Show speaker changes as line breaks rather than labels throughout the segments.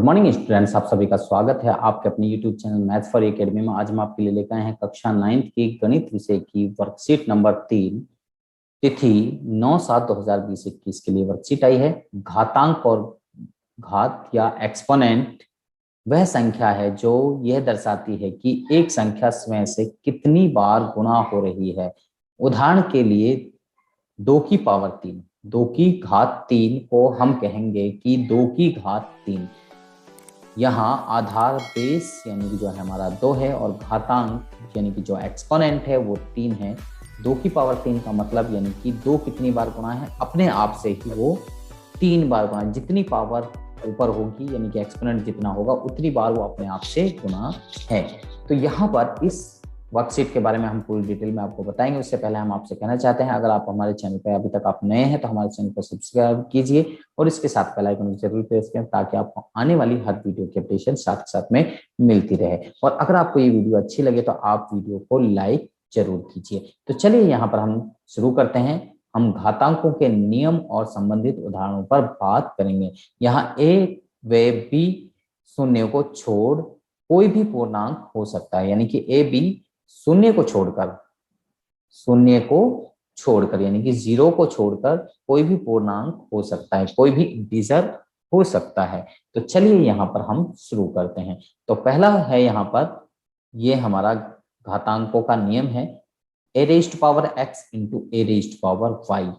Morning students, आप सभी का स्वागत है आपके अपने YouTube channel maths for academy में। आज हम आपके लिए लेकर आए हैं कक्षा 9th की गणित विषय की वर्कशीट नंबर 3। तिथि 9/7/2021 के लिए वर्कशीट आई है। घातांक और घात या एक्सपोनेंट वह संख्या है जो यह दर्शाती है कि एक संख्या स्वयं से कितनी बार गुणा हो रही है। उदाहरण के लिए 2 की पावर 3, 2 की घात 3 को हम कहेंगे कि 2 की घात 3। यहाँ आधार बेस यानी कि जो है हमारा 2 है और घातांक यानी कि जो एक्सपोनेंट है वो 3 है। 2 की पावर 3 का मतलब यानी कि 2 कितनी बार गुणा है, अपने आप से ही वो 3 बार गुणा, जितनी पावर ऊपर होगी यानी कि एक्सपोनेंट जितना होगा उतनी बार वो अपने आप से गुणा है। तो यहाँ पर इस वर्कशीट के बारे में हम पूरी डिटेल में आपको बताएंगे। उससे पहले हम आपसे कहना चाहते हैं, अगर आप हमारे चैनल पर अभी तक आप नए हैं तो हमारे चैनल को सब्सक्राइब कीजिए और इसके साथ बेल आइकन जरूर प्रेस करें ताकि आपको आने वाली हर वीडियो की अपडेशन साथ साथ में मिलती रहे। और अगर आपको ये वीडियो अच्छी लगे तो आप वीडियो को लाइक जरूर कीजिए। तो चलिए यहाँ पर हम शुरू करते हैं। हम घातांकों के नियम और संबंधित उदाहरणों पर बात करेंगे। यहाँ ए व बी शून्य को छोड़ कोई भी पूर्णांक हो सकता है, यानी कि ए बी शून्य को छोड़कर यानी कि 0 को छोड़कर कोई भी पूर्णांक हो सकता है, कोई भी इंटीजर हो सकता है। तो चलिए यहाँ पर हम शुरू करते हैं। तो पहला है यहाँ पर ये हमारा घातांकों का नियम है, a raised power x into a raised power y।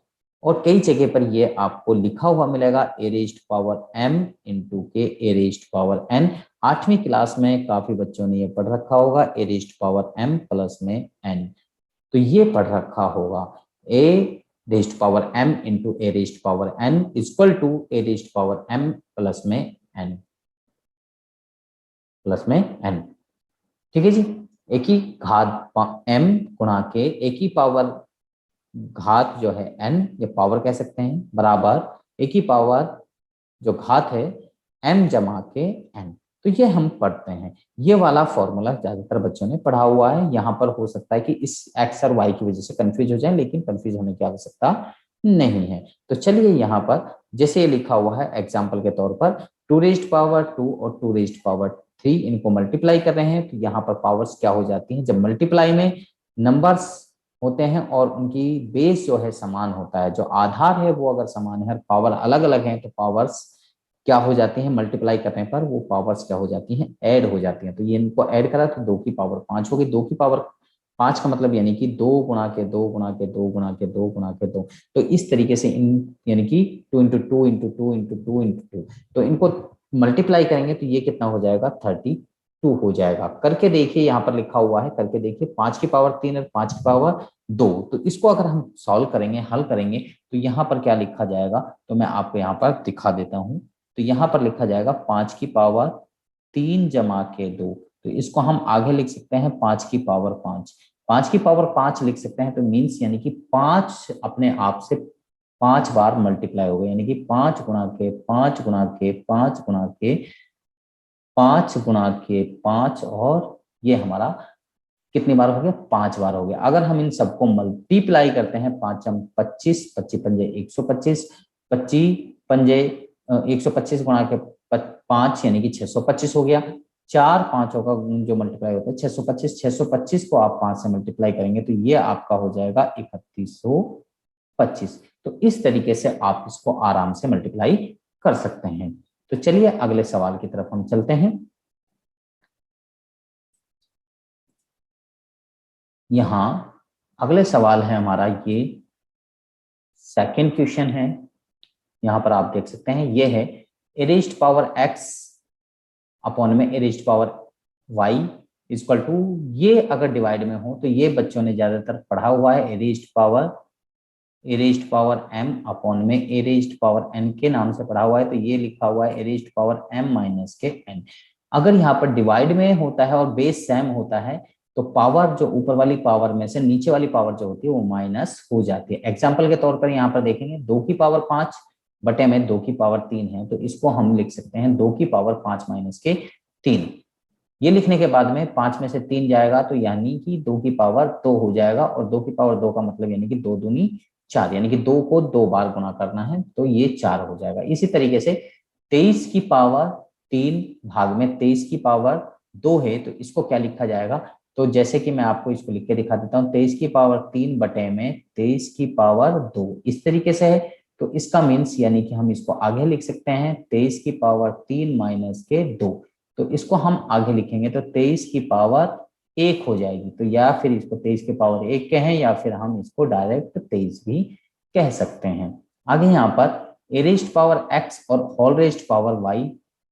और कई जगह पर ये आपको लिखा हुआ मिलेगा a raised power m into के ए रेज्ड पावर n। 8वीं क्लास में काफी बच्चों ने ये पढ़ रखा होगा, a raised power m plus में n। तो ये पढ़ रखा होगा a raised power m into a raised power n equal to a raised power m plus में n। ठीक है जी। एक ही घात m गुणा के एक ही पावर घात जो है n, ये पावर कह सकते हैं, बराबर एक ही पावर जो घात है m जमा के n। तो ये हम पढ़ते हैं, ये वाला फॉर्मूला ज्यादातर बच्चों ने पढ़ा हुआ है। यहाँ पर हो सकता है कि इस x और y की वजह से कंफ्यूज हो जाए, लेकिन कंफ्यूज होने की आवश्यकता नहीं है। तो चलिए यहाँ पर जैसे ये लिखा हुआ है एग्जाम्पल के तौर पर 2 रेज्ड पावर 2 और 2 रेज्ड पावर 3, इनको मल्टीप्लाई कर रहे हैं। तो यहाँ पर पावर्स क्या हो जाती हैं, जब मल्टीप्लाई में नंबर्स होते हैं और उनकी बेस जो है समान होता है, जो आधार है वो अगर समान है, पावर अलग अलग है, तो पावर्स क्या हो जाती हैं, मल्टीप्लाई करने पर वो पावर्स क्या हो जाती हैं, ऐड हो जाती हैं। तो ये इनको ऐड करा तो 2 की पावर 5 होगी। 2 की पावर 5 का मतलब यानी कि 2 गुणा के 2 गुणा के 2 गुणा के 2 गुणा के 2। तो इस तरीके से इन यानी कि 2 इंटू 2 इंटू 2 इंटू 2 इंटू 2, तो इनको मल्टीप्लाई करेंगे तो ये कितना हो जाएगा, 32 हो जाएगा। करके देखिए, यहाँ पर लिखा हुआ है, करके देखिए 5 की पावर 3 और 5 की पावर 2। तो इसको अगर हम सॉल्व करेंगे, हल करेंगे, तो यहाँ पर क्या लिखा जाएगा, तो मैं आपको यहाँ पर दिखा देता हूँ। तो यहाँ पर लिखा जाएगा 5 की पावर 3 जमा के 2। तो इसको हम आगे लिख सकते हैं 5 की पावर 5। 5 की पावर 5 लिख सकते हैं, तो मीन्स यानी कि 5 अपने आप से 5 बार मल्टीप्लाई हो गए, यानी कि 5 गुणा के 5 गुणा के 5 गुणा के 5 गुणा के 5, और ये हमारा कितनी बार हो गया, 5 बार हो गया। अगर हम इन सबको मल्टीप्लाई करते हैं, 5 25, 25 पंजे 125, 25 पंजे 125 गुणा के 5 यानी कि 625 हो गया। 4 5 का जो मल्टीप्लाई होता है 625, 625 को आप 5 से मल्टीप्लाई करेंगे तो ये आपका हो जाएगा 3125। तो इस तरीके से आप इसको आराम से मल्टीप्लाई कर सकते हैं। तो चलिए अगले सवाल की तरफ हम चलते हैं। यहाँ अगले सवाल है हमारा, ये सेकंड क्वेश्चन है। यहाँ पर आप देख सकते हैं, ये है a raised power x upon में a raised power y equal to, ये अगर डिवाइड में हो तो ये बच्चों ने ज्यादातर पढ़ा हुआ है, a raised power m upon में ए रेज्ड पावर n के नाम से पढ़ा हुआ है। तो ये लिखा हुआ है a raised power m minus के n। अगर यहाँ पर डिवाइड में होता है और बेस सेम होता है तो पावर जो ऊपर वाली पावर में से नीचे वाली पावर जो होती है वो माइनस हो जाती है। एग्जाम्पल के तौर पर यहाँ पर देखेंगे 2 की पावर 5 बटे में 2 की पावर 3 है, तो इसको हम लिख सकते हैं 2 की पावर 5 माइनस के 3। ये लिखने के बाद में 5 में से 3 जाएगा तो यानी कि 2 की पावर 2 हो जाएगा, और 2 की पावर 2 का मतलब यानी कि 2 दूनी 4, यानी कि 2 को 2 बार गुणा करना है तो ये 4 हो जाएगा। इसी तरीके से 23 की पावर 3 भाग में 23 की पावर 2 है, तो इसको क्या लिखा जाएगा? तो जैसे कि मैं आपको इसको लिख के दिखा देता हूँ, 23 की पावर 3 बटे में 23 की पावर 2 इस तरीके से है। तो इसका मीन्स यानी कि हम इसको आगे लिख सकते हैं 23 की पावर 3 माइनस के 2। तो इसको हम आगे लिखेंगे तो 23 की पावर 1 हो जाएगी। तो या फिर इसको 23 की पावर 1 कहें, या फिर हम इसको डायरेक्ट 23 भी कह सकते हैं। आगे यहाँ पर ए रेज्ड पावर एक्स और होल रेज्ड पावर वाई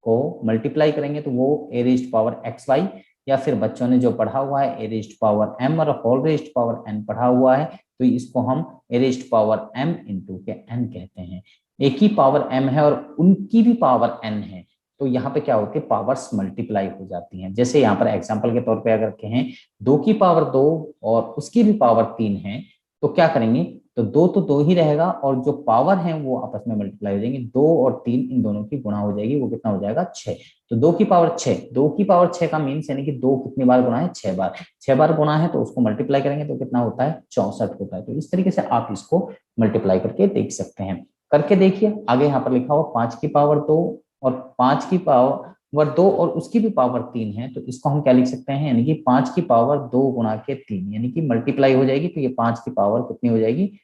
को मल्टीप्लाई करेंगे तो वो ए रेज्ड पावर एक्स वाई, या फिर बच्चों ने जो पढ़ा हुआ है ए रेज्ड पावर एम और होल रेज्ड पावर एन पढ़ा हुआ है, तो इसको हम ए रेज्ड पावर एम इंटू के एन कहते हैं। एक ही पावर एम है और उनकी भी पावर एन है, तो यहाँ पे क्या होती है, पावर्स मल्टीप्लाई हो जाती हैं। जैसे यहाँ पर एग्जांपल के तौर पे अगर कहें 2 की पावर 2 और उसकी भी पावर 3 है, तो क्या करेंगे, तो 2 तो 2 ही रहेगा और जो पावर है वो आपस में मल्टीप्लाई हो जाएंगे। 2 और 3 इन दोनों की गुणा हो जाएगी, वो कितना हो जाएगा 6। तो 2 की पावर 6, 2 की पावर 6 का मीन्स यानी कि 2 कितनी बार गुणा है, 6 बार। 6 बार गुणा है तो उसको मल्टीप्लाई करेंगे तो कितना होता है, 64 होता है। तो इस तरीके से आप इसको मल्टीप्लाई करके देख सकते हैं। करके देखिए आगे यहाँ पर लिखा हुआ 5 की पावर 2 और 5 की पावर 2 और उसकी भी पावर 3 है, तो इसको हम क्या लिख सकते हैं, यानी कि 5 की पावर 2 गुणा के 3, यानी कि मल्टीप्लाई हो जाएगी। तो ये 5 की पावर कितनी हो जाएगी,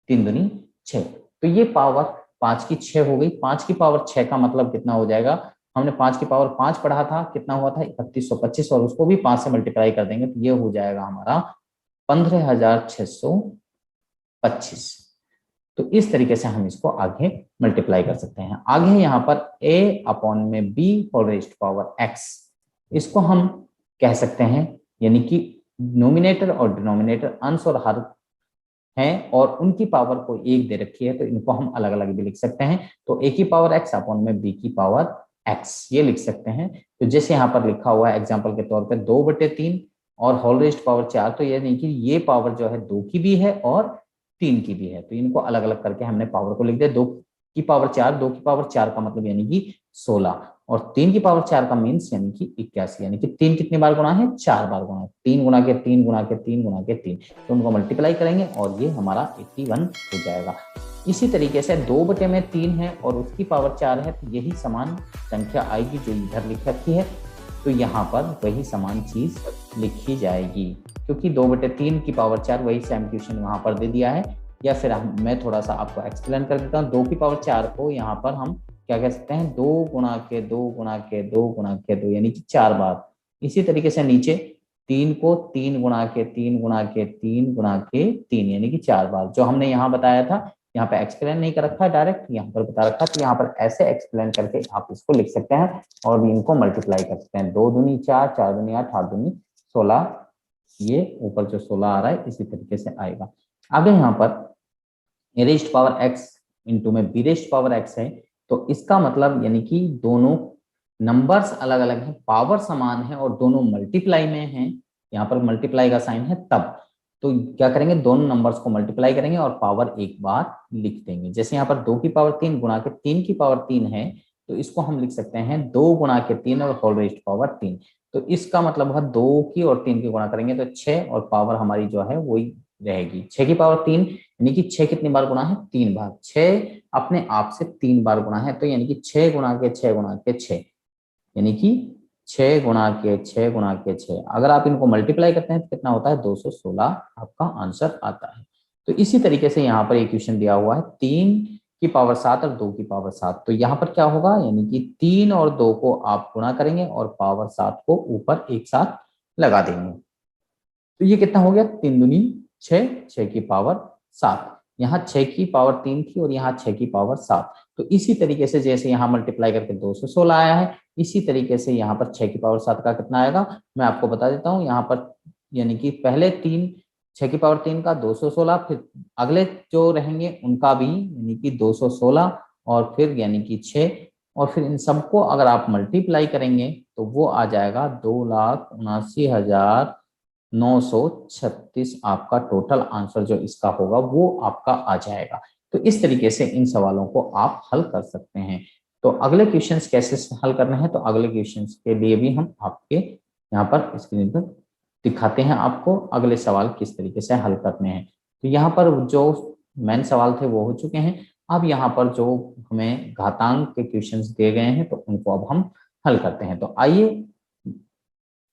3 दूनी 6। तो ये पावर 5 की 6 हो गई। 5 की पावर 6 का मतलब कितना हो जाएगा, हमने 5 की पावर 5 पढ़ा था, कितना हुआ था 3125, और उसको भी 5 से मल्टीप्लाई कर देंगे तो ये हो जाएगा हमारा 15625। तो इस तरीके से हम इसको आगे मल्टीप्लाई कर सकते हैं। आगे यहाँ पर a अपॉन में b whole raised power x, इसको हम कह सकते हैं, यानी कि नोमिनेटर और डिनोमिनेटर अंश और हर हैं और उनकी पावर को 1 दे रखी है, तो इनको हम अलग अलग भी लिख सकते हैं। तो a की पावर x अपॉन में b की पावर x ये लिख सकते हैं। तो जैसे यहाँ पर लिखा हुआ है एग्जाम्पल के तौर पर 2/3 और होल रेज्ड पावर 4, तो यानी कि ये पावर जो है 2 की भी है और 3 की भी है, तो इनको अलग अलग करके हमने पावर को लिख दिया। 2 की पावर 4, 2 की पावर 4 का मतलब यानी कि 16, और 3 की पावर 4 का मीन्स यानी कि 81, यानी कि 3 कितनी बार गुणा है, 4 बार गुणा है। 3 गुणा के 3 गुणा के 3 गुणा के 3, तो उनको मल्टीप्लाई करेंगे और ये हमारा 81 हो जाएगा। इसी तरीके से 2/3 है और उसकी पावर 4 है, तो यही समान संख्या आएगी जो इधर लिख रखी है, तो यहाँ पर वही समान चीज लिखी जाएगी, क्योंकि 2/3 की पावर 4 वही सेम क्वेश्चन वहां पर दे दिया है। या फिर मैं थोड़ा सा आपको एक्सप्लेन कर देता हूँ। 2 की पावर 4 को यहाँ पर हम क्या कह सकते हैं, 2 गुणा के 2 गुणा के 2 गुणा के 2, यानी कि 4 बार। इसी तरीके से नीचे 3 को 3 गुणा के 3 गुणा के 3 गुणा के 3, यानी कि 4 बार। जो हमने यहाँ बताया था, यहाँ पे एक्सप्लेन नहीं कर रखा है, डायरेक्ट यहाँ पर बता रखा है, तो यहाँ पर ऐसे एक्सप्लेन करके आप इसको लिख सकते हैं और भी इनको मल्टीप्लाई कर सकते हैं। 2 दूनी 4, 4 दूनी 8, 8 दूनी 16, ये ऊपर जो 16 आ रहा है इसी तरीके से आएगा। आगे यहाँ पर ए रेज्ड पावर एक्स इंटू में बी रेज्ड पावर एक्स है, तो इसका मतलब यानी कि दोनों नंबर्स अलग अलग हैं, पावर समान है और दोनों मल्टीप्लाई में हैं। यहाँ पर मल्टीप्लाई का साइन है तब, तो क्या करेंगे, दोनों नंबर्स को मल्टीप्लाई करेंगे और पावर एक बार लिख देंगे। जैसे यहाँ पर 2 की पावर 3 गुणा के 3 की पावर 3 है, तो इसको हम लिख सकते हैं 2 गुणा के 3 और होल रेज्ड पावर 3। तो इसका मतलब है 2 की और 3 की गुणा करेंगे तो 6, और पावर हमारी जो है वही रहेगी 6 की पावर 3, यानी कि 6 कितनी बार गुणा है, 3 बार। 6 अपने आप से 3 बार गुणा है, तो यानी कि 6 गुणा के 6 गुणा के 6, यानी कि 6 गुणा के 6 गुणा के 6। अगर आप इनको मल्टीप्लाई करते हैं तो कितना होता है, 216 आपका आंसर आता है। तो इसी तरीके से यहाँ पर एक क्वेश्चन दिया हुआ है 3 की पावर 7 और 2 की पावर 7, तो यहाँ पर क्या होगा, यानी कि 3 और 2 को आप गुणा करेंगे और पावर 7 को ऊपर एक साथ लगा देंगे। तो ये कितना हो गया, 3 दूनी 6, 6 की पावर 7। यहाँ 6 की पावर 3 थी और यहाँ 6 की पावर 7। तो इसी तरीके से जैसे यहाँ मल्टीप्लाई करके 216 आया है, इसी तरीके से यहाँ पर 6 की पावर 7 का कितना आएगा, मैं आपको बता देता हूँ। यहाँ पर यानी कि पहले 6 की पावर 3 का 216, फिर अगले जो रहेंगे उनका भी यानी कि 216, और फिर यानी कि 6, और फिर इन सबको अगर आप मल्टीप्लाई करेंगे तो वो आ जाएगा 2,79,936। आपका टोटल आंसर जो इसका होगा वो आपका आ जाएगा। तो इस तरीके से इन सवालों को आप हल कर सकते हैं। तो अगले क्वेश्चंस कैसे हल करने हैं, तो अगले क्वेश्चंस के लिए भी हम आपके यहाँ पर स्क्रीन पर दिखाते हैं आपको अगले सवाल किस तरीके से हल करने हैं। तो यहाँ पर जो मेन सवाल थे वो हो चुके हैं। अब यहाँ पर जो हमें घातांक के क्वेश्चंस दिए गए हैं तो उनको अब हम हल करते हैं। तो आइए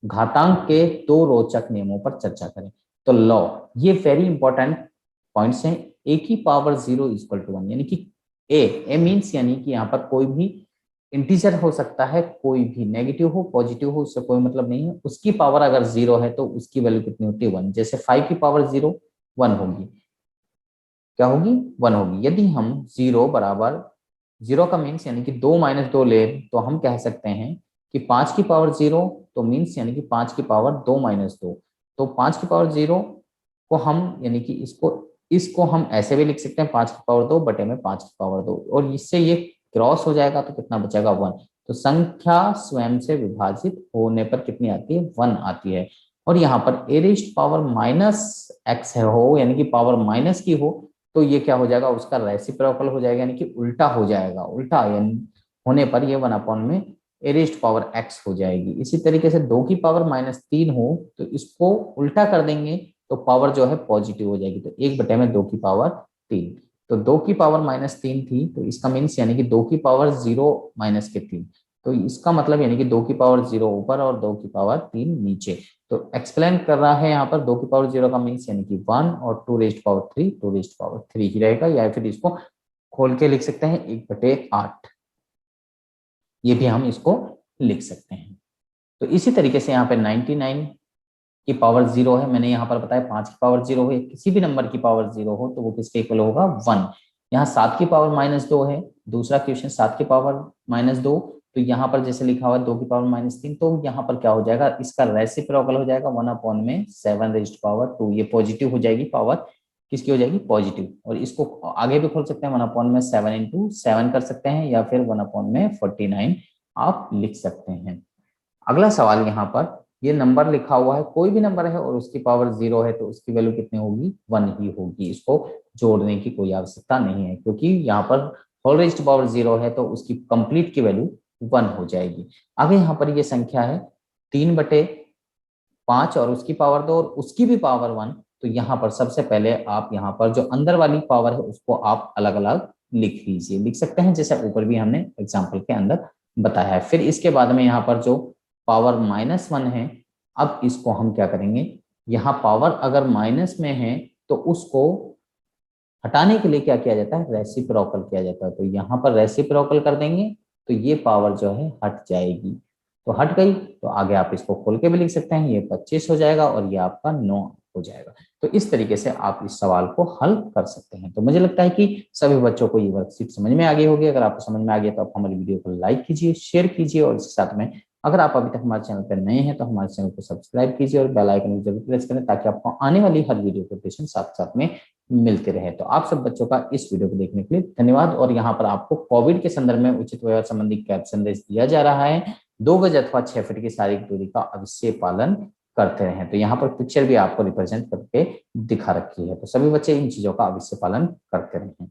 घातांक के दो रोचक नियमों पर चर्चा करें। तो लॉ, ये वेरी इंपॉर्टेंट पॉइंट्स हैं। ए की पावर 0 इक्वल टू 1, यानी कि ए मीन्स यानी कि यहाँ पर कोई भी इंटीजर हो सकता है, कोई भी नेगेटिव हो पॉजिटिव हो, उससे कोई मतलब नहीं है। उसकी पावर अगर 0 है तो उसकी वैल्यू कितनी होती है? 1। जैसे 5 की पावर 0 1 होगी, क्या होगी? 1 होगी। यदि हम 0 बराबर 0 का मीन्स यानी कि 2 माइनस 2 ले, तो हम कह सकते हैं कि 5 की पावर 0 तो मीन्स यानी कि 5 की पावर 2 माइनस 2। तो 5 की पावर 0 को हम यानी कि इसको इसको हम ऐसे भी लिख सकते हैं 5 की पावर 2 बटे में 5 की पावर 2, और इससे ये क्रॉस हो जाएगा तो कितना बचेगा? 1। तो संख्या स्वयं से विभाजित होने पर कितनी आती है? 1 आती है। और यहाँ पर ए रेस्ट पावर माइनस एक्स हो, यानी कि पावर माइनस की हो, तो ये क्या हो जाएगा? उसका रेसिप्रोकल हो जाएगा, यानी कि उल्टा हो जाएगा। उल्टा यानी होने पर ये 1 में ए रेस्ट पावर एक्स हो जाएगी। इसी तरीके से 2 की पावर -3 हो तो इसको उल्टा कर देंगे तो पावर जो है पॉजिटिव हो जाएगी। तो 1 बटे में 2 की पावर 3। तो 2 की पावर -3 थी, तो इसका मीन्स यानी कि 2 की पावर 0 माइनस के 3। तो इसका मतलब यानी कि 2 की पावर 0 ऊपर और 2 की पावर 3 नीचे। तो एक्सप्लेन कर रहा है यहाँ पर 2 की पावर 0 का मीन्स यानी कि 1, और 2 रेस्ट पावर 3 2 रेस्ट पावर 3 ही रहेगा, या फिर इसको खोल के लिख सकते हैं 1/8। ये भी हम इसको लिख सकते हैं। तो इसी तरीके से यहाँ पे 99 की पावर 0 है, मैंने यहाँ पर बताया 5 की पावर 0 है, किसी भी नंबर की पावर 0 हो तो वो किसके इक्वल होगा? 1। यहाँ 7 की पावर -2 है, दूसरा क्वेश्चन 7 की पावर -2, तो यहाँ पर जैसे लिखा हुआ है 2 की पावर -3, तो यहाँ पर क्या हो जाएगा? इसका रेसिप्रोकल हो जाएगा 1/7 रेज्ड पावर 2। ये पॉजिटिव हो जाएगी, पावर किसकी हो जाएगी? पॉजिटिव। और इसको आगे भी खोल सकते हैं, 1/7 इंटू 7 कर सकते हैं, या फिर 1/49 आप लिख सकते हैं। अगला सवाल यहाँ पर ये नंबर लिखा हुआ है, कोई भी नंबर है और उसकी पावर 0 है तो उसकी वैल्यू कितनी होगी? 1 ही होगी। इसको जोड़ने की कोई आवश्यकता नहीं है, क्योंकि यहाँ पर होल रेज्ड पावर 0 है तो उसकी कंप्लीट की वैल्यू 1 हो जाएगी। आगे यहाँ पर ये संख्या है 3/5 और उसकी पावर 2 और उसकी भी पावर 1। तो यहाँ पर सबसे पहले आप यहाँ पर जो अंदर वाली पावर है उसको आप अलग अलग लिख लीजिए, लिख सकते हैं जैसे ऊपर भी हमने एग्जाम्पल के अंदर बताया है। फिर इसके बाद में यहाँ पर जो पावर -1 है, अब इसको हम क्या करेंगे? यहाँ पावर अगर माइनस में है तो उसको हटाने के लिए क्या किया जाता है? रेसिप्रोकल किया जाता है। तो यहाँ पर रेसिप्रोकल कर देंगे तो ये पावर जो है हट जाएगी। तो हट गई तो आगे आप इसको खोल के भी लिख सकते हैं, ये 25 हो जाएगा और ये आपका 9 हो जाएगा। तो इस तरीके से आप इस सवाल को हल कर सकते हैं। तो मुझे लगता है कि सभी बच्चों को ये वर्कशीट समझ में आ गई होगी। अगर आपको समझ में आ गया तो आप हमारी वीडियो को लाइक कीजिए, शेयर कीजिए, और इसके साथ में अगर आप अभी तक हमारे चैनल पर नए हैं तो हमारे चैनल को सब्सक्राइब कीजिए और बेल आइकन जरूर प्रेस करें, ताकि आपको आने वाली हर वीडियो के नोटिफिकेशन साथ साथ में मिलते रहे। तो आप सब बच्चों का इस वीडियो को देखने के लिए धन्यवाद। और यहाँ पर आपको कोविड के संदर्भ में उचित व्यवहार संबंधी कैब संदेश दिया जा रहा है। 2 गज अथवा 6 फीट की शारीरिक दूरी का अवश्य पालन करते रहें। तो यहाँ पर पिक्चर भी आपको रिप्रेजेंट करके दिखा रखी है, तो सभी बच्चे इन चीजों का अवश्य पालन करते रहें।